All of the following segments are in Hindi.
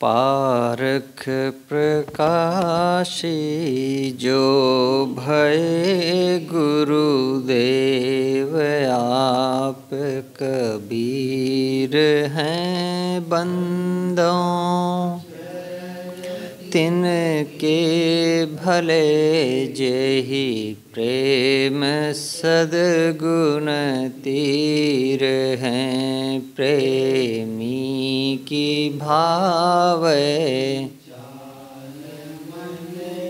पारख प्रकाशी जो भये गुरुदेव आप कबीर हैं बंदों। तिनके भले जेहि प्रेम सद्गुण तीर हैं प्रेमी की भावे।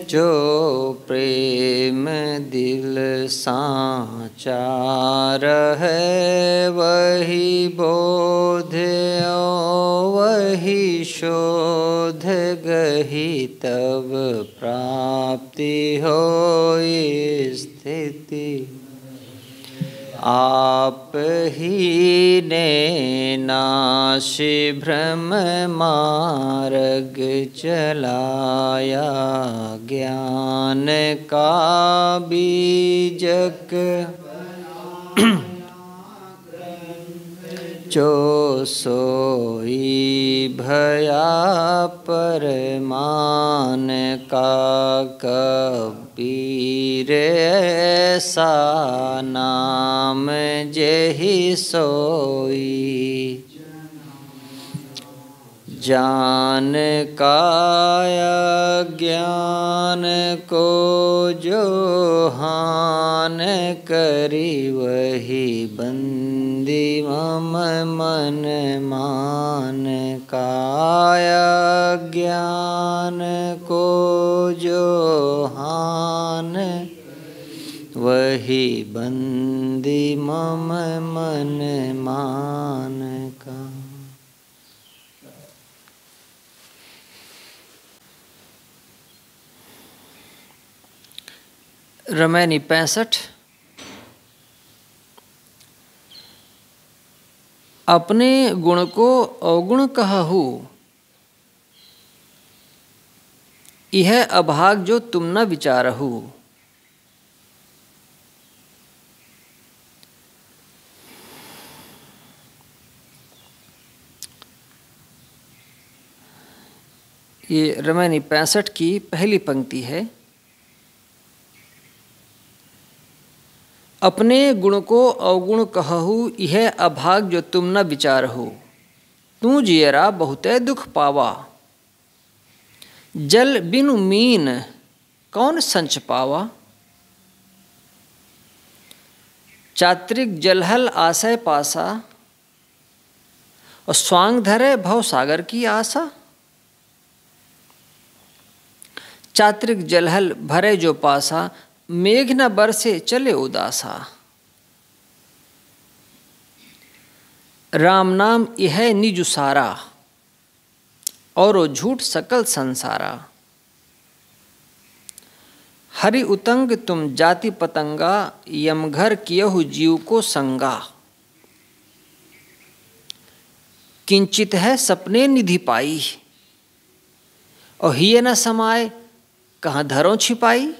जो प्रेम दिल सांचार है वही बोध वही शोध गही तब प्राप्ति होई स्थिति। आप ही ने नाशि भ्रम मार्ग चलाया ज्ञान का बीजक। जो सोई भया परमान का कबीर ऐसा नाम जेहि सोई। जान काया ज्ञान को जो हान करी वही बंदी मम मन मान। काया ज्ञान को जो हान वही बंदी मम मन मान का। रमैनी 65। अपने गुण को अवगुण कहहु यह अभाग जो तुम न विचारहु। ये रमैनी 65 की पहली पंक्ति है। अपने गुण को अवगुण कहहु यह अभाग जो तुम न विचारहु। तू जियरा बहुते दुख पावा जल बिनु मीन कौन संच पावा। चात्रिक जलहल आशय पासा और स्वांग धरे भव सागर की आशा। चात्रिक जलहल भरे जो पासा मेघ न बरसे चले उदासा। राम नाम यह निज सारा और वो झूठ सकल संसारा। हरि उतंग तुम जाति पतंगा यमघर कियहु जीव को संगा। किंचित है सपने निधि पाई और हिय न समाये कहाँ धरों छिपाई।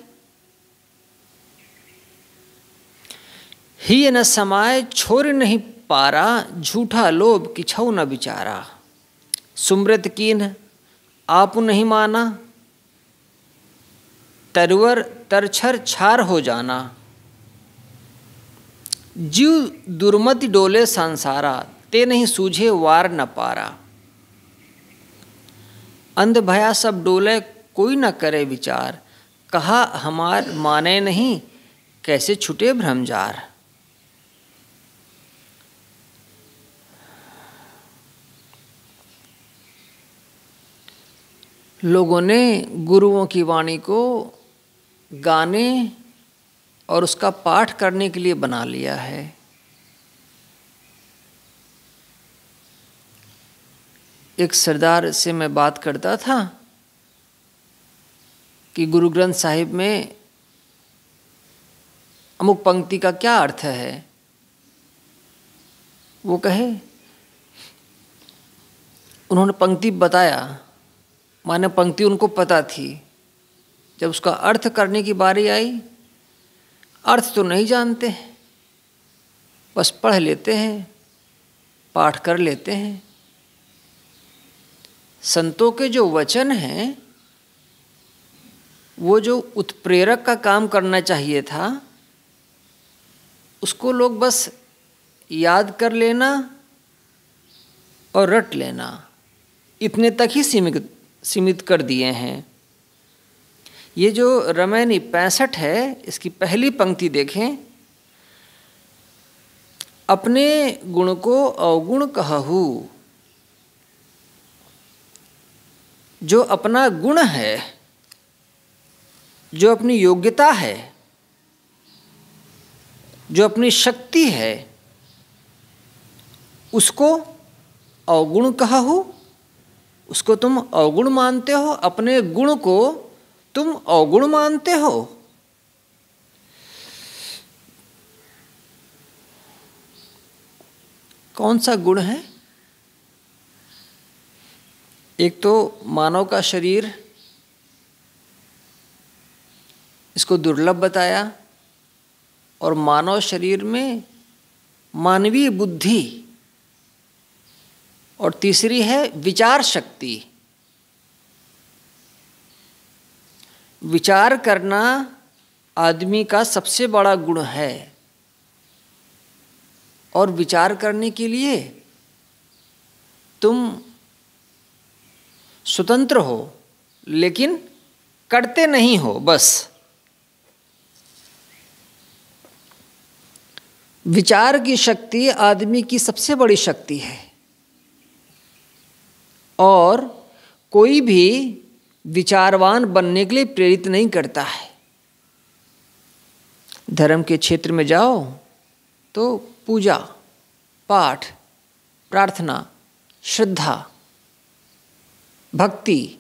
ही न समाये छोर नहीं पारा झूठा लोभ किछौ न विचारा। सुमृत कीन आप नहीं माना तरवर तरछर छार हो जाना। जीव दुर्मति डोले संसारा ते नहीं सूझे वार न पारा। अंध भया सब डोले कोई न करे विचार। कहा हमार माने नहीं कैसे छुटे भ्रमजार। लोगों ने गुरुओं की वाणी को गाने और उसका पाठ करने के लिए बना लिया है। एक सरदार से मैं बात करता था कि गुरु ग्रंथ साहिब में अमुक पंक्ति का क्या अर्थ है। वो कहे उन्होंने पंक्ति बताया, माने पंक्ति उनको पता थी। जब उसका अर्थ करने की बारी आई, अर्थ तो नहीं जानते, बस पढ़ लेते हैं, पाठ कर लेते हैं। संतों के जो वचन हैं वो जो उत्प्रेरक का काम करना चाहिए था उसको लोग बस याद कर लेना और रट लेना, इतने तक ही सीमित कर दिए हैं। ये जो रामायणी 65 है, इसकी पहली पंक्ति देखें। अपने गुण को अवगुण कहूँ। जो अपना गुण है, जो अपनी योग्यता है, जो अपनी शक्ति है, उसको अवगुण कहूँ। उसको तुम अवगुण मानते हो, अपने गुण को तुम अवगुण मानते हो। कौन सा गुण है? एक तो मानव का शरीर, इसको दुर्लभ बताया, और मानव शरीर में मानवीय बुद्धि, और तीसरी है विचार शक्ति। विचार करना आदमी का सबसे बड़ा गुण है, और विचार करने के लिए तुम स्वतंत्र हो, लेकिन करते नहीं हो। बस विचार की शक्ति आदमी की सबसे बड़ी शक्ति है, और कोई भी विचारवान बनने के लिए प्रेरित नहीं करता है। धर्म के क्षेत्र में जाओ तो पूजा, पाठ, प्रार्थना, श्रद्धा, भक्ति,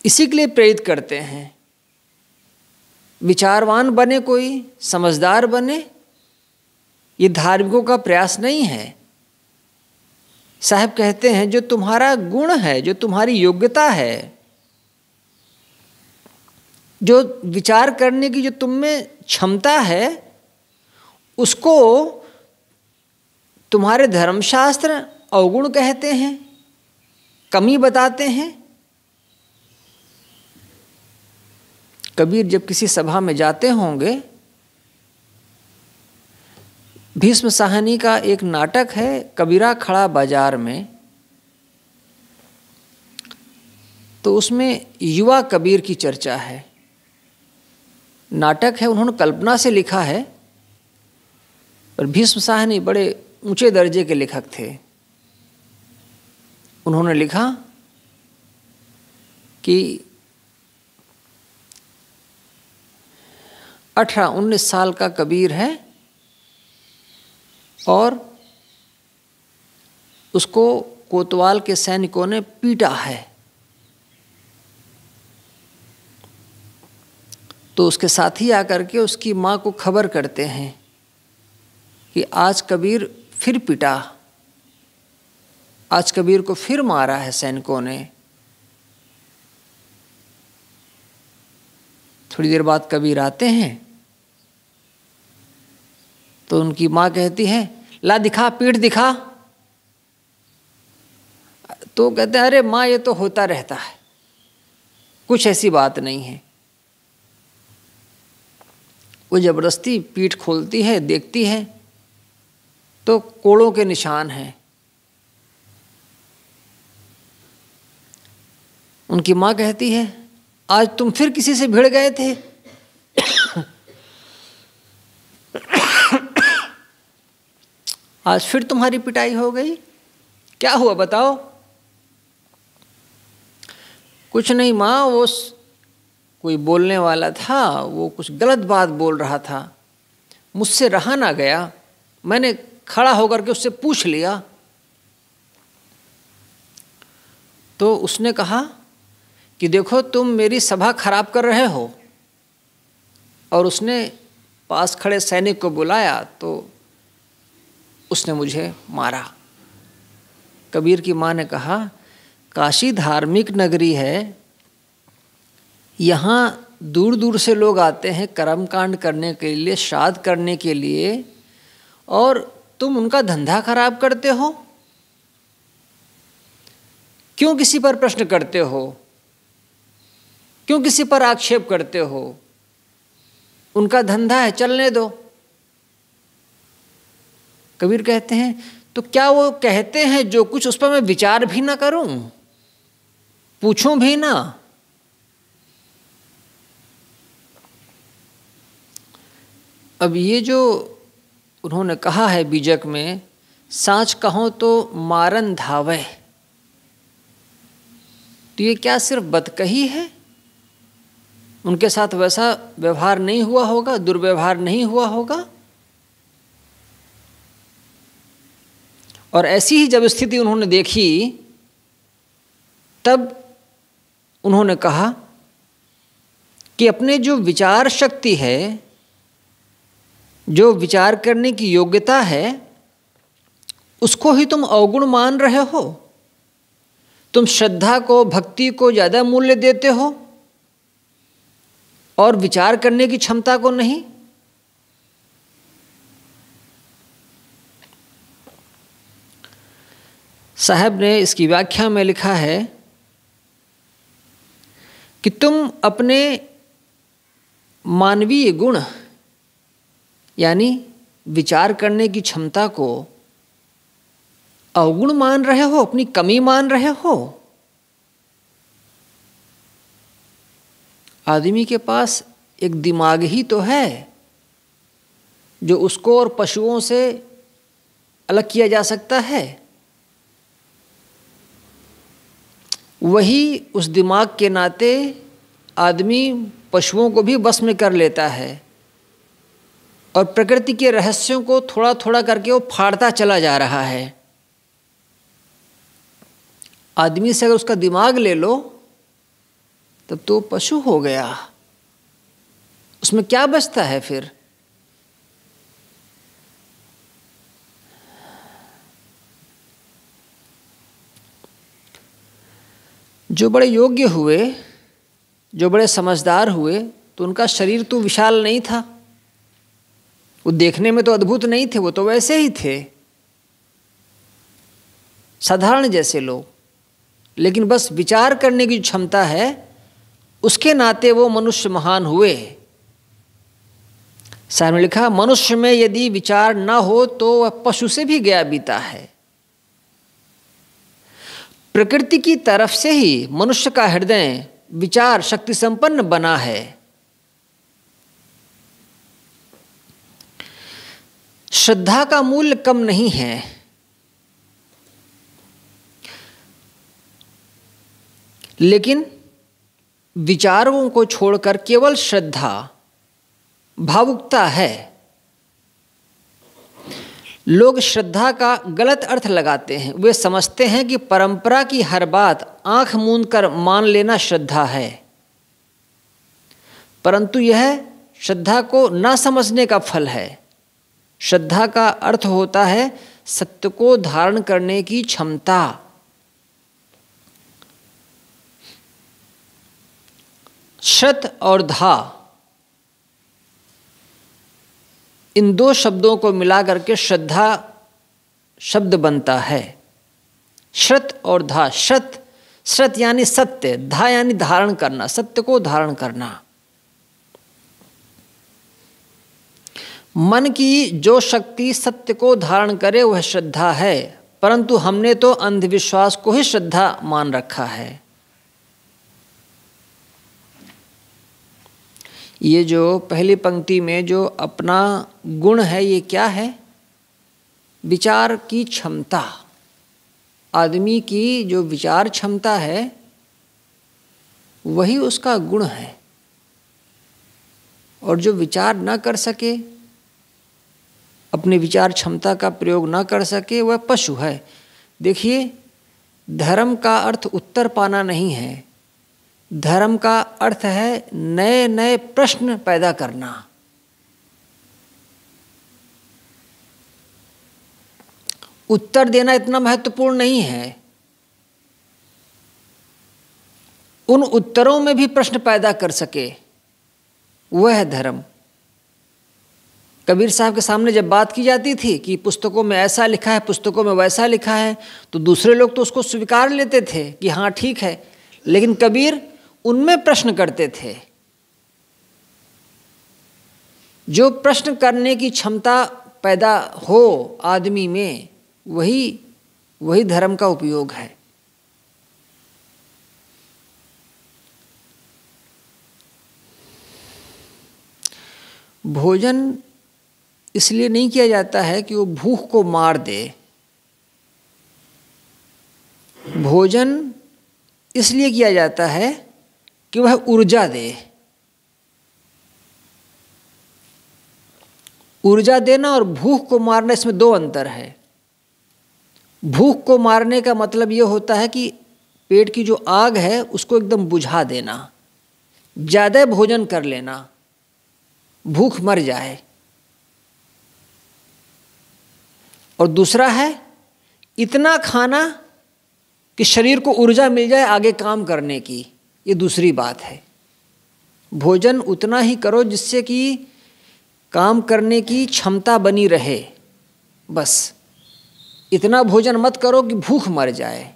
इसी के लिए प्रेरित करते हैं। विचारवान बने, कोई समझदार बने, ये धार्मिकों का प्रयास नहीं है। साहब कहते हैं जो तुम्हारा गुण है, जो तुम्हारी योग्यता है, जो विचार करने की जो तुम में क्षमता है, उसको तुम्हारे धर्मशास्त्र अवगुण कहते हैं, कमी बताते हैं। कबीर जब किसी सभा में जाते होंगे, भीष्म साहनी का एक नाटक है कबीरा खड़ा बाजार में, तो उसमें युवा कबीर की चर्चा है। नाटक है, उन्होंने कल्पना से लिखा है, पर भीष्म साहनी बड़े ऊंचे दर्जे के लेखक थे। उन्होंने लिखा कि 18-19 साल का कबीर है और उसको कोतवाल के सैनिकों ने पीटा है। तो उसके साथी आकर के उसकी माँ को खबर करते हैं कि आज कबीर फिर पिटा, आज कबीर को फिर मारा है सैनिकों ने। थोड़ी देर बाद कबीर आते हैं तो उनकी माँ कहती है, ला दिखा, पीठ दिखा। तो कहते हैं, अरे माँ ये तो होता रहता है, कुछ ऐसी बात नहीं है। वो जबरदस्ती पीठ खोलती है, देखती है तो कोड़ों के निशान हैं। उनकी माँ कहती है, आज तुम फिर किसी से भिड़ गए थे? आज फिर तुम्हारी पिटाई हो गई, क्या हुआ बताओ? कुछ नहीं माँ, वो कोई बोलने वाला था, वो कुछ गलत बात बोल रहा था, मुझसे रहा ना गया, मैंने खड़ा होकर के उससे पूछ लिया। तो उसने कहा कि देखो तुम मेरी सभा खराब कर रहे हो, और उसने पास खड़े सैनिक को बुलाया तो उसने मुझे मारा। कबीर की माँ ने कहा, काशी धार्मिक नगरी है, यहाँ दूर दूर से लोग आते हैं कर्मकांड करने के लिए, श्राद्ध करने के लिए, और तुम उनका धंधा खराब करते हो। क्यों किसी पर प्रश्न करते हो, क्यों किसी पर आक्षेप करते हो? उनका धंधा है, चलने दो। कबीर कहते हैं तो क्या वो कहते हैं जो कुछ उस पर मैं विचार भी ना करूं, पूछूं भी ना? अब ये जो उन्होंने कहा है बीजक में, साच कहो तो मारन धावे, तो ये क्या सिर्फ बदकही है? उनके साथ वैसा व्यवहार नहीं हुआ होगा, दुर्व्यवहार नहीं हुआ होगा? और ऐसी ही जब स्थिति उन्होंने देखी, तब उन्होंने कहा कि अपने जो विचार शक्ति है, जो विचार करने की योग्यता है, उसको ही तुम अवगुण मान रहे हो। तुम श्रद्धा को, भक्ति को ज़्यादा मूल्य देते हो और विचार करने की क्षमता को नहीं। साहब ने इसकी व्याख्या में लिखा है कि तुम अपने मानवीय गुण यानी विचार करने की क्षमता को अवगुण मान रहे हो, अपनी कमी मान रहे हो। आदमी के पास एक दिमाग ही तो है जो उसको और पशुओं से अलग किया जा सकता है। वही उस दिमाग के नाते आदमी पशुओं को भी वश में कर लेता है और प्रकृति के रहस्यों को थोड़ा थोड़ा करके वो फाड़ता चला जा रहा है। आदमी से अगर उसका दिमाग ले लो तब तो पशु हो गया, उसमें क्या बचता है फिर? जो बड़े योग्य हुए, जो बड़े समझदार हुए, तो उनका शरीर तो विशाल नहीं था, वो देखने में तो अद्भुत नहीं थे, वो तो वैसे ही थे, साधारण जैसे लोग। लेकिन बस विचार करने की क्षमता है, उसके नाते वो मनुष्य महान हुए। साहब ने लिखा, मनुष्य में यदि विचार ना हो तो वह पशु से भी गया बीता है। प्रकृति की तरफ से ही मनुष्य का हृदय विचार शक्ति संपन्न बना है। श्रद्धा का मूल्य कम नहीं है। लेकिन विचारों को छोड़कर केवल श्रद्धा, भावुकता है। लोग श्रद्धा का गलत अर्थ लगाते हैं। वे समझते हैं कि परंपरा की हर बात आंख मूंद कर मान लेना श्रद्धा है, परंतु यह श्रद्धा को ना समझने का फल है। श्रद्धा का अर्थ होता है सत्य को धारण करने की क्षमता। श्रत और धा, इन दो शब्दों को मिला करके श्रद्धा शब्द बनता है। श्रत और धा, श्रत, श्रत यानी सत्य, धा यानी धारण करना, सत्य को धारण करना। मन की जो शक्ति सत्य को धारण करे वह श्रद्धा है, परंतु हमने तो अंधविश्वास को ही श्रद्धा मान रखा है। ये जो पहली पंक्ति में जो अपना गुण है, ये क्या है? विचार की क्षमता। आदमी की जो विचार क्षमता है वही उसका गुण है, और जो विचार ना कर सके, अपने विचार क्षमता का प्रयोग ना कर सके, वह पशु है। देखिए, धर्म का अर्थ उत्तर पाना नहीं है, धर्म का अर्थ है नए नए प्रश्न पैदा करना। उत्तर देना इतना महत्वपूर्ण नहीं है, उन उत्तरों में भी प्रश्न पैदा कर सके, वह है धर्म। कबीर साहब के सामने जब बात की जाती थी कि पुस्तकों में ऐसा लिखा है, पुस्तकों में वैसा लिखा है, तो दूसरे लोग तो उसको स्वीकार लेते थे कि हाँ ठीक है, लेकिन कबीर उनमें प्रश्न करते थे। जो प्रश्न करने की क्षमता पैदा हो आदमी में, वही धर्म का उपयोग है। भोजन इसलिए नहीं किया जाता है कि वो भूख को मार दे। भोजन इसलिए किया जाता है कि वह ऊर्जा दे। ऊर्जा देना और भूख को मारना, इसमें दो अंतर है। भूख को मारने का मतलब ये होता है कि पेट की जो आग है उसको एकदम बुझा देना, ज़्यादा भोजन कर लेना, भूख मर जाए। और दूसरा है इतना खाना कि शरीर को ऊर्जा मिल जाए आगे काम करने की, ये दूसरी बात है। भोजन उतना ही करो जिससे कि काम करने की क्षमता बनी रहे, बस इतना भोजन मत करो कि भूख मर जाए।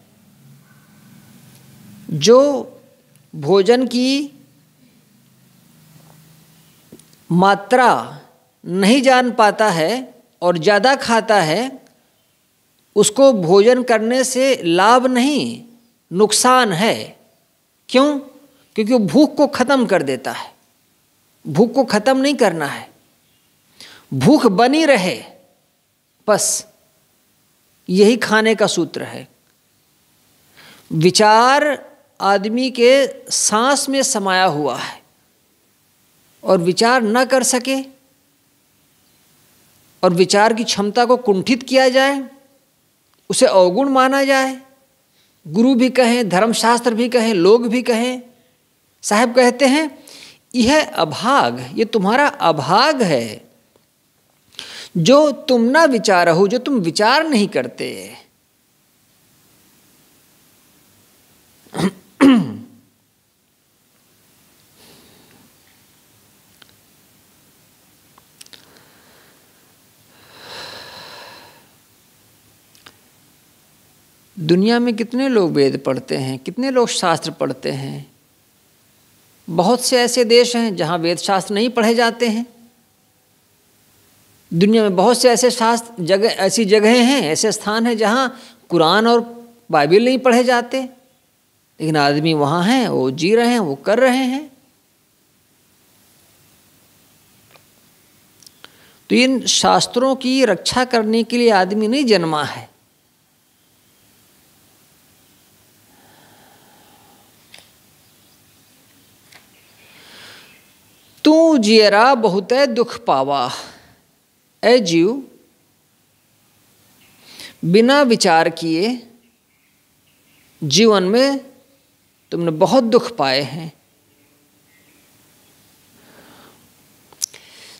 जो भोजन की मात्रा नहीं जान पाता है और ज़्यादा खाता है, उसको भोजन करने से लाभ नहीं नुकसान है। क्यों? क्योंकि वो भूख को ख़त्म कर देता है। भूख को ख़त्म नहीं करना है, भूख बनी रहे, बस यही खाने का सूत्र है। विचार आदमी के सांस में समाया हुआ है और विचार न कर सके और विचार की क्षमता को कुंठित किया जाए, उसे अवगुण माना जाए। गुरु भी कहें, धर्मशास्त्र भी कहें, लोग भी कहें। साहब कहते हैं यह अभाग, ये तुम्हारा अभाग है जो तुम ना विचारहु, जो तुम विचार नहीं करते। दुनिया में कितने लोग वेद पढ़ते हैं, कितने लोग शास्त्र पढ़ते हैं। बहुत से ऐसे देश हैं जहाँ वेद शास्त्र नहीं पढ़े जाते हैं। दुनिया में बहुत से ऐसे ऐसी जगहें हैं, ऐसे स्थान हैं जहाँ कुरान और बाइबल नहीं पढ़े जाते, लेकिन आदमी वहाँ हैं, वो जी रहे हैं, वो कर रहे हैं। तो इन शास्त्रों की रक्षा करने के लिए आदमी नहीं जन्मा है। तू जियरा बहुते दुख पावा, ऐ जीव बिना विचार किए जीवन में तुमने बहुत दुख पाए हैं।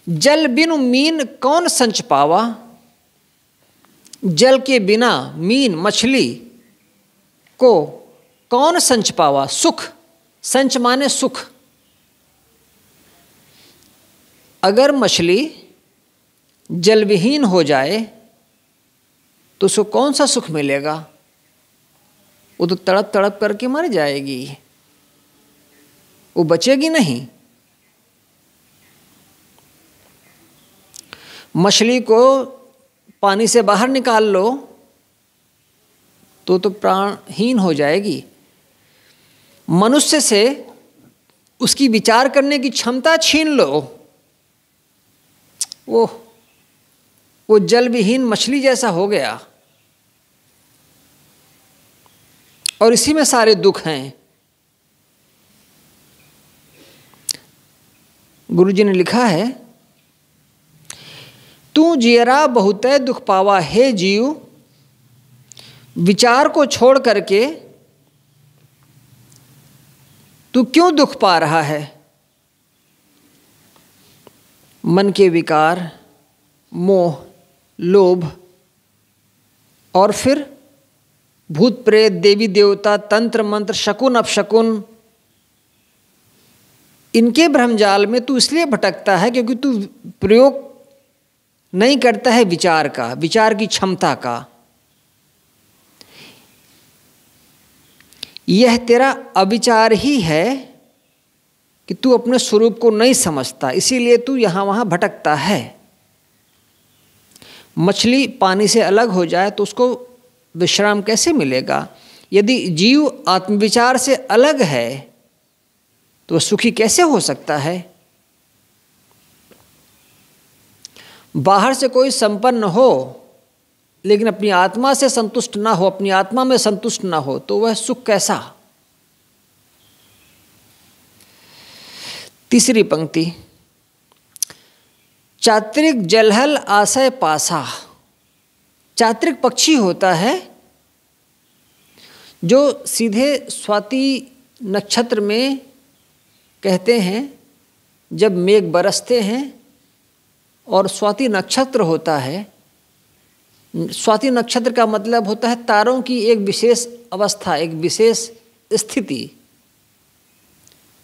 जल बिनु मीन कौन संच पावा, जल के बिना मीन मछली को कौन संच पावा। सुख, संच माने सुख। अगर मछली जलविहीन हो जाए तो उसको कौन सा सुख मिलेगा? वो तो तड़प तड़प करके मर जाएगी, वो बचेगी नहीं। मछली को पानी से बाहर निकाल लो तो प्राणहीन हो जाएगी। मनुष्य से उसकी विचार करने की क्षमता छीन लो, वो जल विहीन मछली जैसा हो गया। और इसी में सारे दुख हैं। गुरुजी ने लिखा है, तू जियरा बहुते दुख पावा, हे जीव विचार को छोड़ करके तू क्यों दुख पा रहा है। मन के विकार, मोह, लोभ और फिर भूत प्रेत, देवी देवता, तंत्र मंत्र, शकुन अपशकुन, इनके भ्रमजाल में तू इसलिए भटकता है क्योंकि तू प्रयोग नहीं करता है विचार का, विचार की क्षमता का। यह तेरा अविचार ही है कि तू अपने स्वरूप को नहीं समझता, इसीलिए तू यहाँ वहाँ भटकता है। मछली पानी से अलग हो जाए तो उसको विश्राम कैसे मिलेगा? यदि जीव आत्मविचार से अलग है तो वह सुखी कैसे हो सकता है? बाहर से कोई संपन्न हो लेकिन अपनी आत्मा से संतुष्ट ना हो, अपनी आत्मा में संतुष्ट ना हो, तो वह सुख कैसा? तीसरी पंक्ति, चात्रिक जलहल आशय पासा। चात्रिक पक्षी होता है जो सीधे स्वाति नक्षत्र में कहते हैं जब मेघ बरसते हैं, और स्वाति नक्षत्र होता है, स्वाति नक्षत्र का मतलब होता है तारों की एक विशेष अवस्था, एक विशेष स्थिति।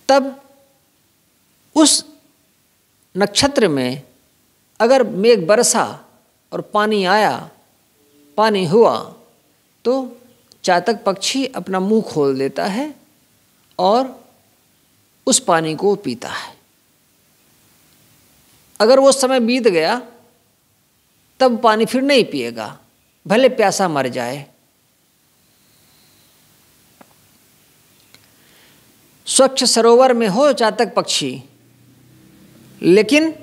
तब उस नक्षत्र में अगर मेघ बरसा और पानी आया, पानी हुआ, तो चातक पक्षी अपना मुंह खोल देता है और उस पानी को पीता है। अगर वो समय बीत गया तब पानी फिर नहीं पिएगा, भले प्यासा मर जाए। स्वच्छ सरोवर में हो चातक पक्षी, लेकिन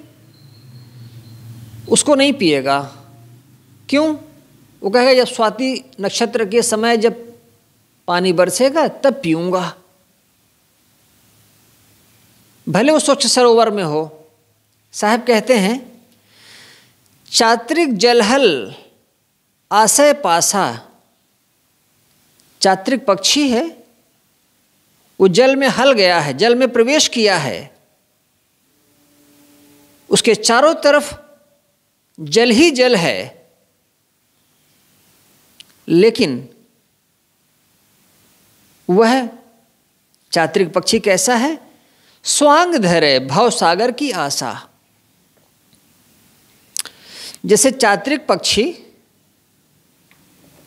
उसको नहीं पिएगा। क्यों? वो कहेगा जब स्वाति नक्षत्र के समय जब पानी बरसेगा तब पीऊंगा, भले वो स्वच्छ सरोवर में हो। साहब कहते हैं चात्रिक जलहल आशय पासा। चात्रिक पक्षी है, वो जल में हल गया है, जल में प्रवेश किया है, उसके चारों तरफ जल ही जल है, लेकिन वह चात्रिक पक्षी कैसा है? स्वांग धरे भव सागर की आशा। जैसे चात्रिक पक्षी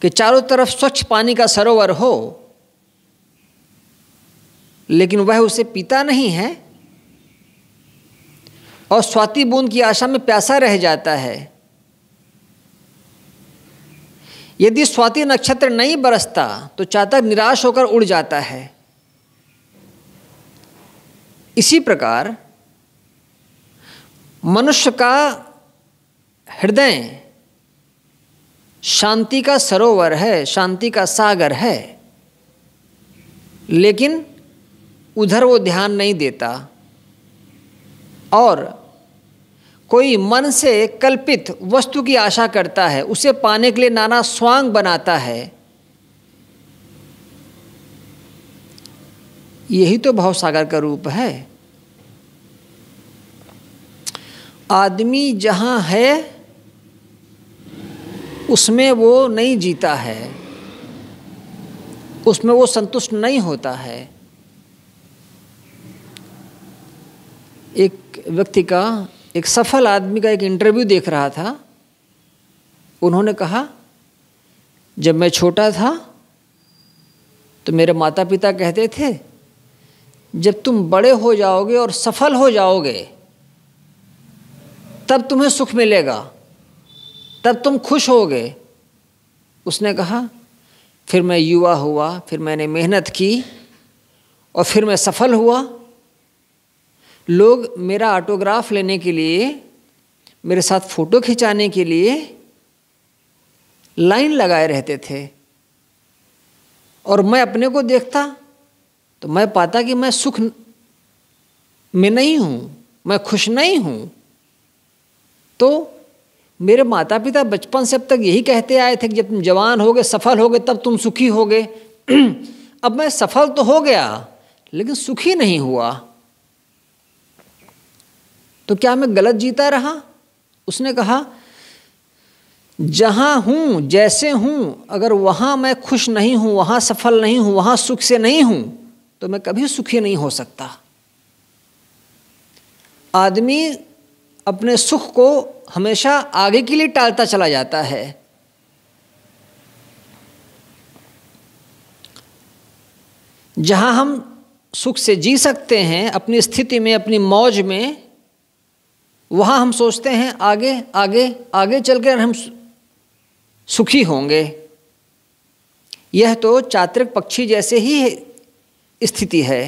के चारों तरफ स्वच्छ पानी का सरोवर हो, लेकिन वह उसे पीता नहीं है और स्वाति बूंद की आशा में प्यासा रह जाता है। यदि स्वाति नक्षत्र नहीं बरसता तो चातक निराश होकर उड़ जाता है। इसी प्रकार मनुष्य का हृदय शांति का सरोवर है, शांति का सागर है, लेकिन उधर वो ध्यान नहीं देता और कोई मन से कल्पित वस्तु की आशा करता है, उसे पाने के लिए नाना स्वांग बनाता है। यही तो भवसागर का रूप है। आदमी जहाँ है उसमें वो नहीं जीता है, उसमें वो संतुष्ट नहीं होता है। एक व्यक्ति का, एक सफल आदमी का एक इंटरव्यू देख रहा था। उन्होंने कहा, जब मैं छोटा था तो मेरे माता पिता कहते थे जब तुम बड़े हो जाओगे और सफल हो जाओगे तब तुम्हें सुख मिलेगा, तब तुम खुश होगे। उसने कहा फिर मैं युवा हुआ, फिर मैंने मेहनत की और फिर मैं सफल हुआ। लोग मेरा ऑटोग्राफ लेने के लिए, मेरे साथ फ़ोटो खिंचाने के लिए लाइन लगाए रहते थे और मैं अपने को देखता तो मैं पाता कि मैं सुख में नहीं हूँ, मैं खुश नहीं हूँ। तो मेरे माता पिता बचपन से अब तक यही कहते आए थे कि जब तुम जवान होगे, सफल होगे, तब तुम सुखी होगे। अब मैं सफल तो हो गया लेकिन सुखी नहीं हुआ, तो क्या मैं गलत जीता रहा? उसने कहा जहाँ हूँ, जैसे हूँ, अगर वहाँ मैं खुश नहीं हूँ, वहाँ सफल नहीं हूँ, वहाँ सुख से नहीं हूँ, तो मैं कभी सुखी नहीं हो सकता। आदमी अपने सुख को हमेशा आगे के लिए टालता चला जाता है। जहाँ हम सुख से जी सकते हैं अपनी स्थिति में, अपनी मौज में, वहाँ हम सोचते हैं आगे आगे आगे चलकर हम सुखी होंगे। यह तो चातक पक्षी जैसे ही स्थिति है।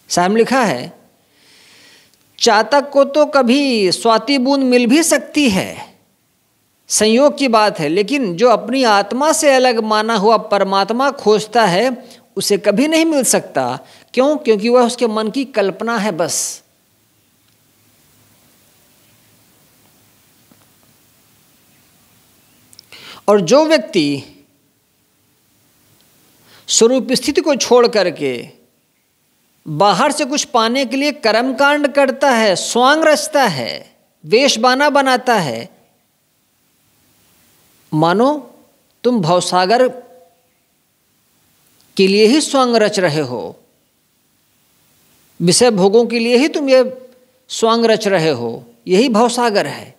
साहब लिखा है, चातक को तो कभी स्वाति बूंद मिल भी सकती है, संयोग की बात है, लेकिन जो अपनी आत्मा से अलग माना हुआ परमात्मा खोजता है उसे कभी नहीं मिल सकता। क्यों? क्योंकि वह उसके मन की कल्पना है बस। और जो व्यक्ति स्वरूप स्थिति को छोड़ करके बाहर से कुछ पाने के लिए कर्मकांड करता है, स्वांग रचता है, वेशबाना बनाता है, मानो तुम भवसागर के लिए ही स्वांग रच रहे हो, विषय भोगों के लिए ही तुम ये स्वांग रच रहे हो, यही भवसागर है।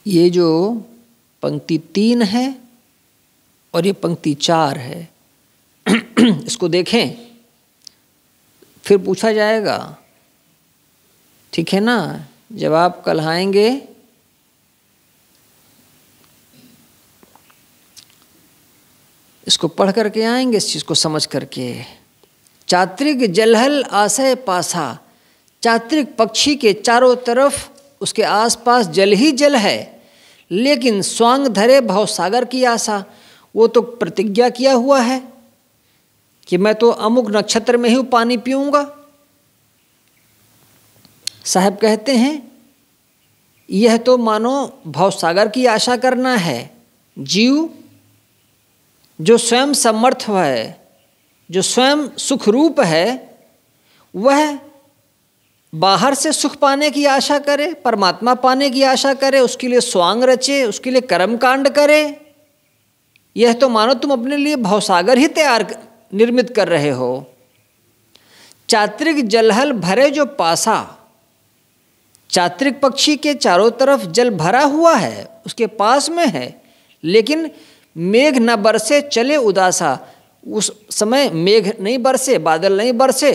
ये जो पंक्ति 3 है और ये पंक्ति 4 है, इसको देखें, फिर पूछा जाएगा, ठीक है ना? जब आप कल आएंगे इसको पढ़ करके आएंगे, इस चीज़ को समझ करके। चात्रिक जलहल आशय पासा, चात्रिक पक्षी के चारों तरफ उसके आसपास जल ही जल है, लेकिन स्वांग धरे भवसागर की आशा। वो तो प्रतिज्ञा किया हुआ है कि मैं तो अमुक नक्षत्र में ही पानी पीऊंगा। साहब कहते हैं यह तो मानो भवसागर की आशा करना है। जीव जो स्वयं समर्थ है, जो स्वयं सुख रूप है, वह बाहर से सुख पाने की आशा करे, परमात्मा पाने की आशा करे, उसके लिए स्वांग रचे, उसके लिए कर्मकांड करे। यह तो मानो तुम अपने लिए भवसागर ही निर्मित कर रहे हो। चात्रिक जलहल भरे जो पासा, चात्रिक पक्षी के चारों तरफ जल भरा हुआ है, उसके पास में है, लेकिन मेघ न बरसे चले उदासा। उस समय मेघ नहीं बरसे, बादल नहीं बरसे,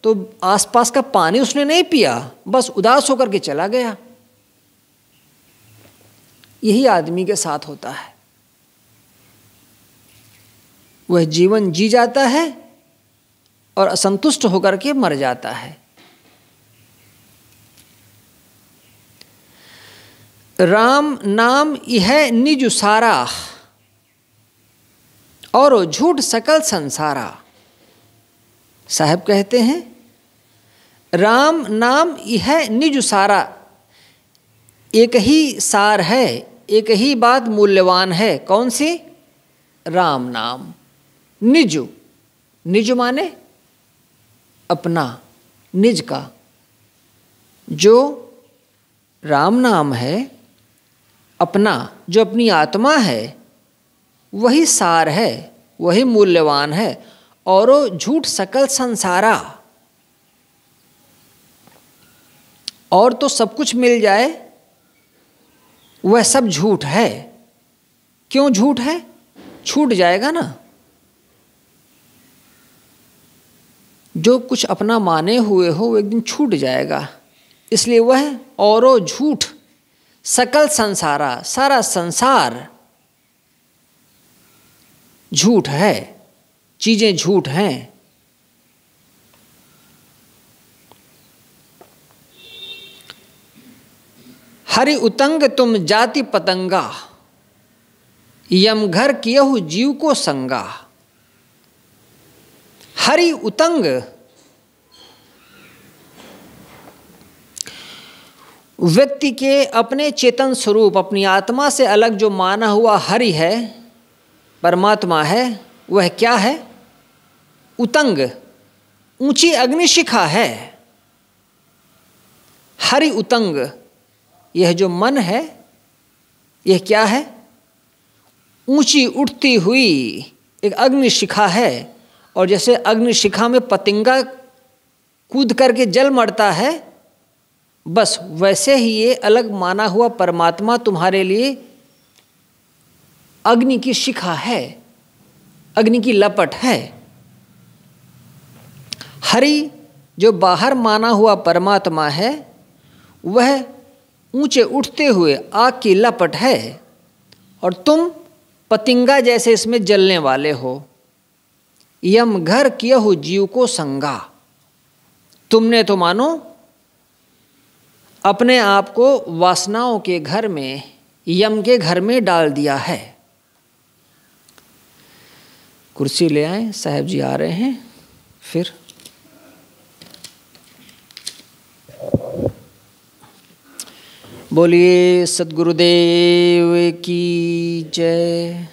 तो आसपास का पानी उसने नहीं पिया, बस उदास होकर के चला गया। यही आदमी के साथ होता है। वह जीवन जी जाता है और असंतुष्ट होकर के मर जाता है। राम नाम यह निज सारा, और झूठ सकल संसारा। साहब कहते हैं राम नाम यह निज सारा, एक ही सार है, एक ही बात मूल्यवान है। कौन सी? राम नाम। निज, निज माने अपना, निज का। जो राम नाम है, अपना, जो अपनी आत्मा है, वही सार है, वही मूल्यवान है। और झूठ सकल संसारा, और तो सब कुछ मिल जाए वह सब झूठ है। क्यों झूठ है? छूट जाएगा ना। जो कुछ अपना माने हुए हो वो एक दिन छूट जाएगा, इसलिए वह औरो झूठ सकल संसारा, सारा संसार झूठ है, चीजें झूठ हैं। हरि उतंग तुम जाति पतंगा, यम घर कियहु जीव को संगा। हरि उतंग, व्यक्ति के अपने चेतन स्वरूप, अपनी आत्मा से अलग जो माना हुआ हरि है, परमात्मा है, वह क्या है? उतंग, ऊंची अग्निशिखा है। हरि उतंग, यह जो मन है, यह क्या है? ऊंची उठती हुई एक अग्निशिखा है। और जैसे अग्निशिखा में पतंगा कूद करके जल मरता है, बस वैसे ही ये अलग माना हुआ परमात्मा तुम्हारे लिए अग्नि की शिखा है, अग्नि की लपट है। हरि जो बाहर माना हुआ परमात्मा है वह ऊंचे उठते हुए आग की लपट है, और तुम पतिंगा जैसे इसमें जलने वाले हो। यम घर कियहु जीव को संगा, तुमने तो मानो अपने आप को वासनाओं के घर में, यम के घर में डाल दिया है। कुर्सी ले आए, साहब जी आ रहे हैं। फिर बोलिए सद्गुरुदेव की जय।